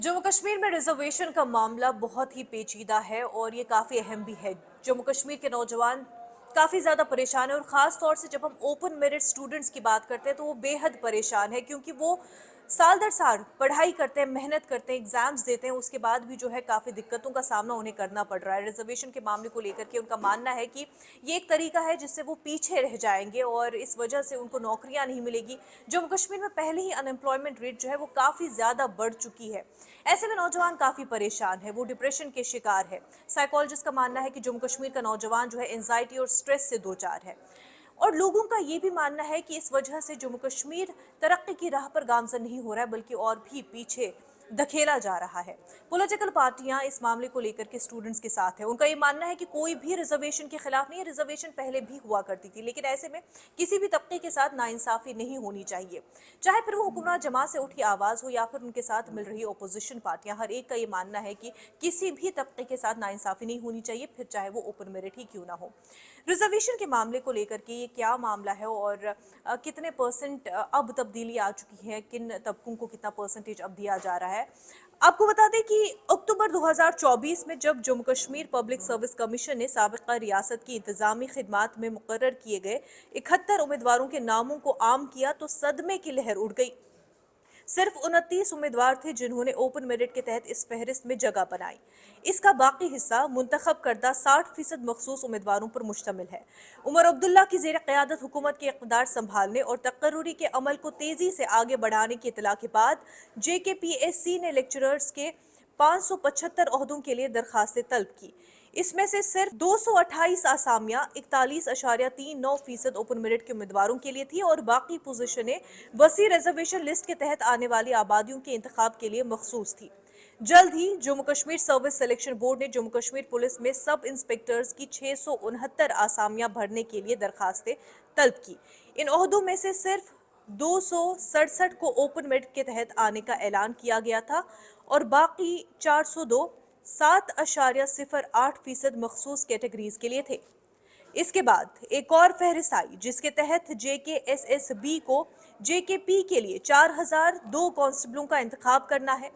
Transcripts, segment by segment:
जम्मू कश्मीर में रिजर्वेशन का मामला बहुत ही पेचीदा है और ये काफ़ी अहम भी है। जम्मू कश्मीर के नौजवान काफ़ी ज़्यादा परेशान है और ख़ास तौर से जब हम ओपन मेरिट स्टूडेंट्स की बात करते हैं तो वो बेहद परेशान है, क्योंकि वो साल दर साल पढ़ाई करते हैं, मेहनत करते हैं, एग्जाम्स देते हैं, उसके बाद भी जो है काफ़ी दिक्कतों का सामना उन्हें करना पड़ रहा है। रिजर्वेशन के मामले को लेकर के उनका मानना है कि ये एक तरीका है जिससे वो पीछे रह जाएंगे और इस वजह से उनको नौकरियां नहीं मिलेगी। जम्मू कश्मीर में पहले ही अनएम्प्लॉयमेंट रेट जो है वो काफ़ी ज़्यादा बढ़ चुकी है। ऐसे में नौजवान काफ़ी परेशान है, वो डिप्रेशन के शिकार है। साइकोलॉजिस्ट का मानना है कि जम्मू कश्मीर का नौजवान जो है एंजाइटी और स्ट्रेस से दो चार है, और लोगों का ये भी मानना है कि इस वजह से जम्मू कश्मीर तरक्की की राह पर गामजन नहीं हो रहा है, बल्कि और भी पीछे धकेला जा रहा है। पॉलिटिकल पार्टियां इस मामले को लेकर के स्टूडेंट्स के साथ है। उनका ये मानना है कि कोई भी रिजर्वेशन के खिलाफ नहीं है, रिजर्वेशन पहले भी हुआ करती थी, लेकिन ऐसे में किसी भी तबके के साथ नाइंसाफी नहीं होनी चाहिए, चाहे फिर वो हुकूमत जमात से उठी आवाज हो या फिर उनके साथ मिल रही अपोजिशन पार्टियां। हर एक का ये मानना है कि किसी भी तबके के साथ नाइंसाफी नहीं होनी चाहिए, फिर चाहे वो ओपन मेरिट ही क्यों ना हो। रिजर्वेशन के मामले को लेकर के ये क्या मामला है और कितने परसेंट अब तब्दीली आ चुकी है, किन तबकों को कितना परसेंटेज अब दिया जा रहा है। आपको बता दें कि अक्टूबर 2024 में जब Jammu Kashmir public service commission ने साबिका रियासत की इंतजामी खिदमात में मुकर्रर किए गए 71 उम्मीदवारों के नामों को आम किया तो सदमे की लहर उड़ गई। सिर्फ 29 उम्मीदवार थे जिन्होंने ओपन मेरिट के तहत इस फहरिस्त में जगह बनाई। इसका बाकी हिस्सा मुंतखब करदा 60% मखसूस उम्मीदवारों पर मुश्तमिल है। उमर अब्दुल्ला की जेर क़यादत हुकूमत के इक़्तिदार संभालने और तकर्रुरी के अमल को तेजी से आगे बढ़ाने की इतला के बाद JKPSC ने लेक्चरर्स के 575 ओहदों के लिए दरखास्तें तलब की। इसमें से सिर्फ 228 आसामियां 41.39% ओपन मेरिट के उम्मीदवारों के लिए थी और बाकी पोजीशनें वसी रिजर्वेशन लिस्ट के तहत आने वाली आबादियों के इंतखाब के लिए मखसूस थी। जल्द ही Jammu Kashmir service selection board ने जम्मू कश्मीर पुलिस में सब इंस्पेक्टर्स की 669 आसामियां भरने के लिए दरखास्तें तलब की। इन ओहदों में से सिर्फ 267 को ओपन मेरिट के तहत आने का ऐलान किया गया था और बाकी 402 7.08% मखसूस कैटेगरीज के लिए थे। इसके बाद एक और फहरिस्त आई जिसके तहत JKSSB को JKP के लिए 4002 कांस्टेबलों का इंतखाब करना है।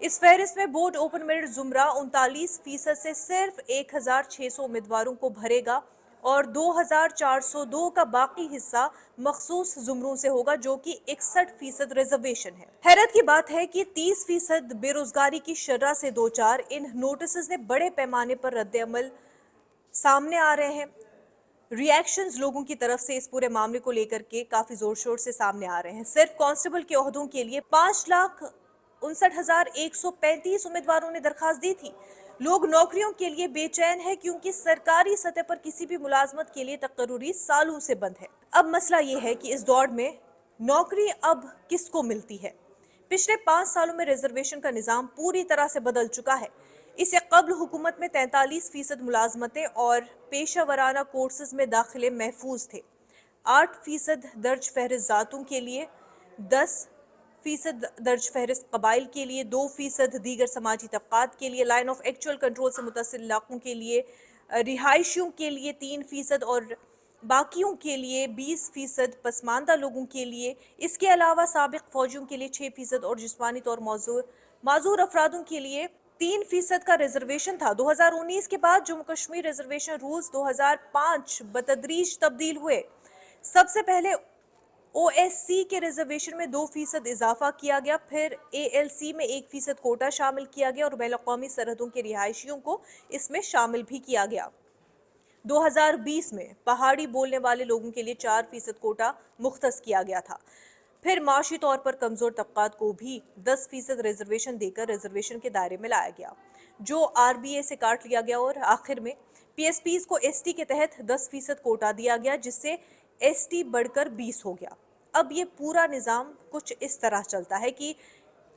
इस फहरिस्त में बोर्ड ओपन मेरिट जुमरा 39% से सिर्फ 1600 उम्मीदवारों को भरेगा और 2402 का बाकी हिस्सा मखसूस जुमरों से होगा, जो कि 61% रिजर्वेशन है। हैरत की बात है कि 30% बेरोजगारी की शर्रा से दो चार इन नोटिस ने बड़े पैमाने पर रद्द-ए-अमल सामने आ रहे हैं। रिएक्शंस लोगों की तरफ से इस पूरे मामले को लेकर के काफी जोर शोर से सामने आ रहे हैं। सिर्फ कांस्टेबल के ओहदों के लिए 5,59,135 उम्मीदवारों ने दरखास्त दी थी। लोग नौकरियों के लिए बेचैन है क्योंकि सरकारी सतह पर किसी भी मुलाजमत के लिए तकर्रुरी सालों से बंद है। अब मसला ये है कि इस दौर में नौकरी अब किसको मिलती है। पिछले 5 सालों में रिजर्वेशन का निज़ाम पूरी तरह से बदल चुका है। इससे कब्ल हुकूमत में 43% मुलाजमतें और पेशा वराना कोर्सेज में दाखिले महफूज थे। 8% दर्ज फहरिस्त ज़ातों के लिए, 10% दर्ज फहरिस्त कबाइल के लिए, 2% दीगर समाजी तबकात के लिए, लाइन ऑफ एक्चुअल कंट्रोल से मुतसिल इलाकों के लिए, रिहायशियों के लिए 3% और बाकियों के लिए 20%, पसमानदा लोगों के लिए, इसके अलावा साबिक फौजियों के लिए 6% और जिस्मानी तौर माजूर अफरादों के लिए 3% का रिजर्वेशन था। 2019 के बाद जम्मू कश्मीर रिजर्वेशन रूल्स 2005 बतदरीज तब्दील हुए। सबसे पहले OSC के रिजर्वेशन में 2% इजाफा किया गया, फिर ALC में 1% कोटा शामिल किया गया और बैनुल-अक़वामी सरहदों के रिहायशियों को इसमें शामिल भी किया गया। 2020 में पहाड़ी बोलने वाले लोगों के लिए 4% कोटा मुख्तस किया गया था। फिर माशी तौर पर कमजोर तबकात को भी 10% रिजर्वेशन देकर रिजर्वेशन के दायरे में लाया गया, जो RBA से काट लिया गया और आखिर में PSPs को ST के तहत 10% कोटा दिया गया, जिससे ST बढ़कर 20 हो गया। अब ये पूरा निज़ाम कुछ इस तरह चलता है कि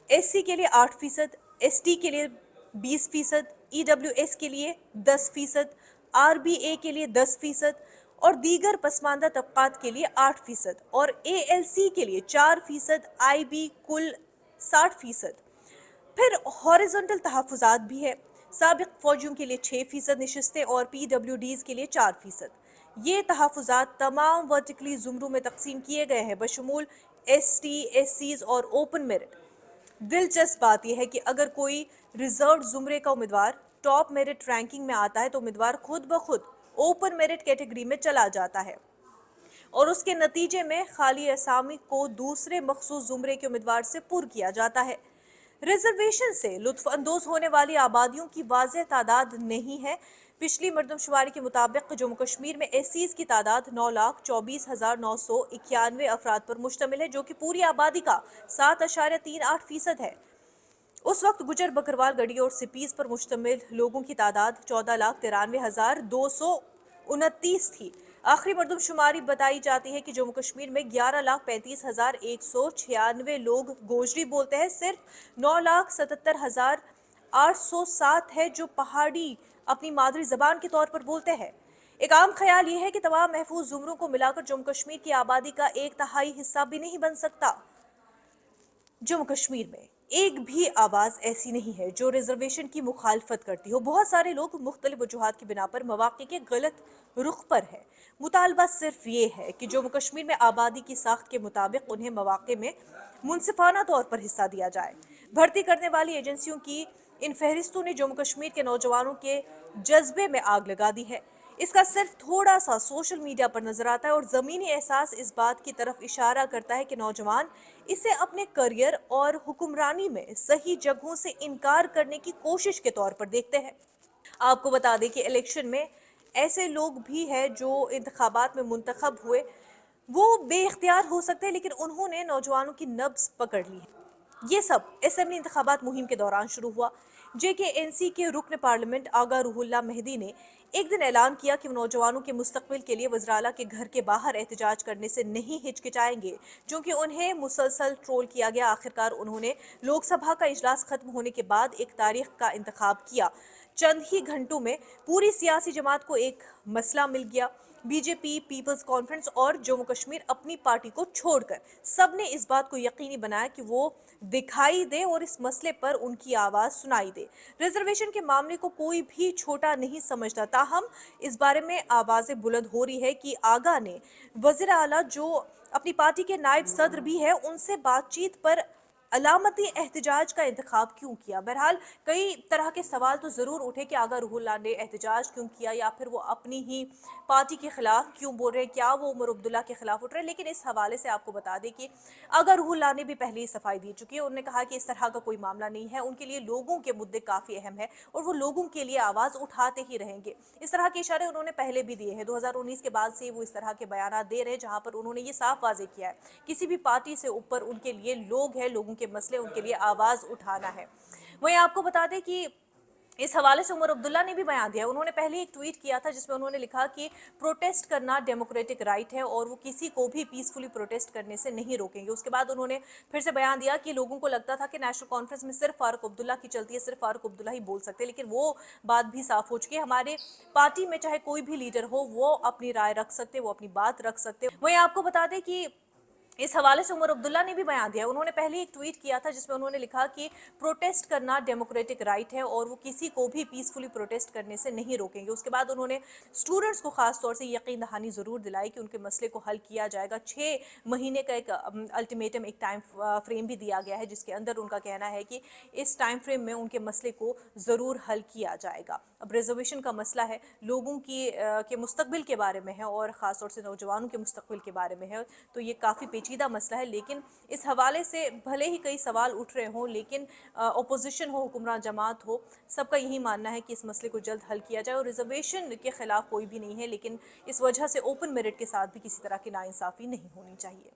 SC के लिए 8%, ST के लिए 20%, EWS के लिए 10%, RBA के लिए 10% और दीगर पसमानदा तबकात के लिए 8% और ALC के लिए 4%, IB कुल 60%। फिर हॉरिजॉन्टल तहफ़्फ़ुज़ात भी है। साबिक फौजियों के लिए 6% नशिस्तें और PWDs के लिए 4%। ये तहफ़्फ़ुज़ात तमाम वर्टिकली ज़ुमरों में तकसीम किए गए हैं, बशमूल ST, SCs और ओपन मेरिट। दिलचस्प बात यह है कि अगर कोई रिजर्व जुमरे का उम्मीदवार टॉप मेरिट रैंकिंग में आता है तो उम्मीदवार खुद ब खुद ओपन मेरिट कैटेगरी में चला जाता है और उसके नतीजे में खाली असामी को दूसरे मखसूस जुमरे के उम्मीदवार से पुर किया जाता है। रिजर्वेशन से लुत्फ अंदोज होने वाली आबादियों की वाज़ेह तादाद नहीं है। पिछली मरदमशुमारी के मुताबिक जम्मू कश्मीर में एसीज की तादाद 9,24,991 अफराद पर मुश्तमिल है, जो कि पूरी आबादी का 7.38% है। उस वक्त गुजर बकरवाल गढ़ी और सिपीज पर मुश्तमिल लोगों की तादाद 14,93,229 थी। आखिरी मरदमशुमारी बताई जाती है कि जम्मू कश्मीर में 11,35,196 लोग गोजरी बोलते हैं। सिर्फ 9,77,807 है जो पहाड़ी अपनी मादरी जबान के तौर पर बोलते हैं। एक आम ख्याल ये है कि तमाम महफूज जुमरों को मिलाकर जम्मू कश्मीर की आबादी का 1/3 हिस्सा भी नहीं बन सकता। जम्मू कश्मीर में एक भी आवाज ऐसी नहीं है जो रिजर्वेशन की मुखालफत करती हो। बहुत सारे लोग मुख्तलिफ वजूहात की बिना पर मवाक़े के गलत रुख पर है। मुतालबा सिर्फ ये है कि जम्मू कश्मीर में आबादी की साख्त के मुताबिक उन्हें मवाक़े में मुनसिफाना तौर पर हिस्सा दिया जाए। भर्ती करने वाली एजेंसियों की इन फहरिस्तों ने जम्मू कश्मीर के नौजवानों के जज्बे में आग लगा दी है। इसका सिर्फ थोड़ा सा सोशल मीडिया पर नजर आता है और ज़मीनी एहसास इस बात की तरफ इशारा करता है कि नौजवान इसे अपने करियर और हुक्मरानी में सही जगहों से इनकार करने की कोशिश के तौर पर देखते हैं। आपको बता दें कि इलेक्शन में ऐसे लोग भी हैं जो इंतखाबात में मुंतखब हुए, वो बेइख्तियार हो सकते हैं लेकिन उन्होंने नौजवानों की नब्ज पकड़ ली है। ये सब असेंबली इंतखाबात मुहिम के दौरान शुरू हुआ। JKNC के रुकन पार्लियामेंट आगा रूहुल्लाह मेहदी ने एक दिन ऐलान किया कि वो नौजवानों के मुस्तकबिल के लिए वज़राला के घर के बाहर एहतजाज करने से नहीं हिचकिचाएंगे, क्योंकि उन्हें मुसलसल ट्रोल किया गया। आखिरकार उन्होंने लोकसभा का इजलास खत्म होने के बाद एक तारीख का इंतखाब किया। चंद ही घंटों में पूरी सियासी जमात को एक मसला मिल गया। बीजेपी, पीपल्स कॉन्फ्रेंस और जम्मू कश्मीर अपनी पार्टी को छोड़कर सबने इस बात को यकीनी बनाया कि वो दिखाई दे और इस मसले पर उनकी आवाज सुनाई दे। रिजर्वेशन के मामले को कोई भी छोटा नहीं समझता, ताहम इस बारे में आवाजें बुलंद हो रही है कि आगा ने वज़ीर आला जो अपनी पार्टी के नायब सदर भी है उनसे बातचीत पर अलामती एहतजाज का इंतखाब क्यों किया। बहरहाल कई तरह के सवाल तो ज़रूर उठे कि आगा रूहुल्लाह ने एहतजाज क्यों किया, या फिर वो अपनी ही पार्टी के खिलाफ क्यों बोल रहे हैं, क्या वो उमर अब्दुल्ला के खिलाफ उठ रहे हैं। लेकिन इस हवाले से आपको बता दें कि आगा रूहुल्लाह ने भी पहले ही सफाई दी चुकी है। उन्होंने कहा कि इस तरह का कोई मामला नहीं है, उनके लिए लोगों के मुद्दे काफ़ी अहम है और वो लोगों के लिए आवाज़ उठाते ही रहेंगे। इस तरह के इशारे उन्होंने पहले भी दिए हैं। 2019 के बाद से वो इस तरह के बयान दे रहे हैं जहाँ पर उन्होंने ये साफ वाजे किया है किसी भी पार्टी से ऊपर उनके लिए लोग हैं, लोगों के मसले, उनके लिए आवाज उठाना है। वहीं आपको बता दें कि इस हवाले से उमर अब्दुल्ला ने भी बयान दिया। उन्होंने पहले एक ट्वीट किया था जिसमें उन्होंने लिखा कि प्रोटेस्ट करना डेमोक्रेटिक राइट है और वो किसी को भी पीसफुली प्रोटेस्ट करने से नहीं रोकेंगे। उसके बाद उन्होंने फिर से बयान दिया कि लोगों को लगता था कि नेशनल कॉन्फ्रेंस में सिर्फ फारूक अब्दुल्ला की चलती है, सिर्फ फारूक अब्दुल्ला ही बोल सकते हैं, लेकिन वो बात भी साफ हो चुकी है। हमारे पार्टी में चाहे कोई भी लीडर हो वो अपनी राय रख सकते, वो अपनी बात रख सकते। वहीं आपको बता दें कि इस हवाले से उमर अब्दुल्ला ने भी बयान दिया। उन्होंने पहले एक ट्वीट किया था जिसमें उन्होंने लिखा कि प्रोटेस्ट करना डेमोक्रेटिक राइट है और वो किसी को भी पीसफुली प्रोटेस्ट करने से नहीं रोकेंगे। उसके बाद उन्होंने स्टूडेंट्स को खास तौर से यकीन दहानी ज़रूर दिलाई कि उनके मसले को हल किया जाएगा। 6 महीने का एक अल्टीमेटम, एक टाइम फ्रेम भी दिया गया है जिसके अंदर उनका कहना है कि इस टाइम फ्रेम में उनके मसले को ज़रूर हल किया जाएगा। अब रिजर्वेशन का मसला है, लोगों की के मुस्तकबिल के बारे में है और ख़ास तौर से नौजवानों के मुस्तकबिल के बारे में है, तो ये काफ़ी पेचीदा मसला है। लेकिन इस हवाले से भले ही कई सवाल उठ रहे हों, लेकिन अपोजिशन हो, हुक्मरान जमात हो, सबका यही मानना है कि इस मसले को जल्द हल किया जाए। और रिजर्वेशन के खिलाफ कोई भी नहीं है, लेकिन इस वजह से ओपन मेरिट के साथ भी किसी तरह की नाइंसाफ़ी नहीं होनी चाहिए।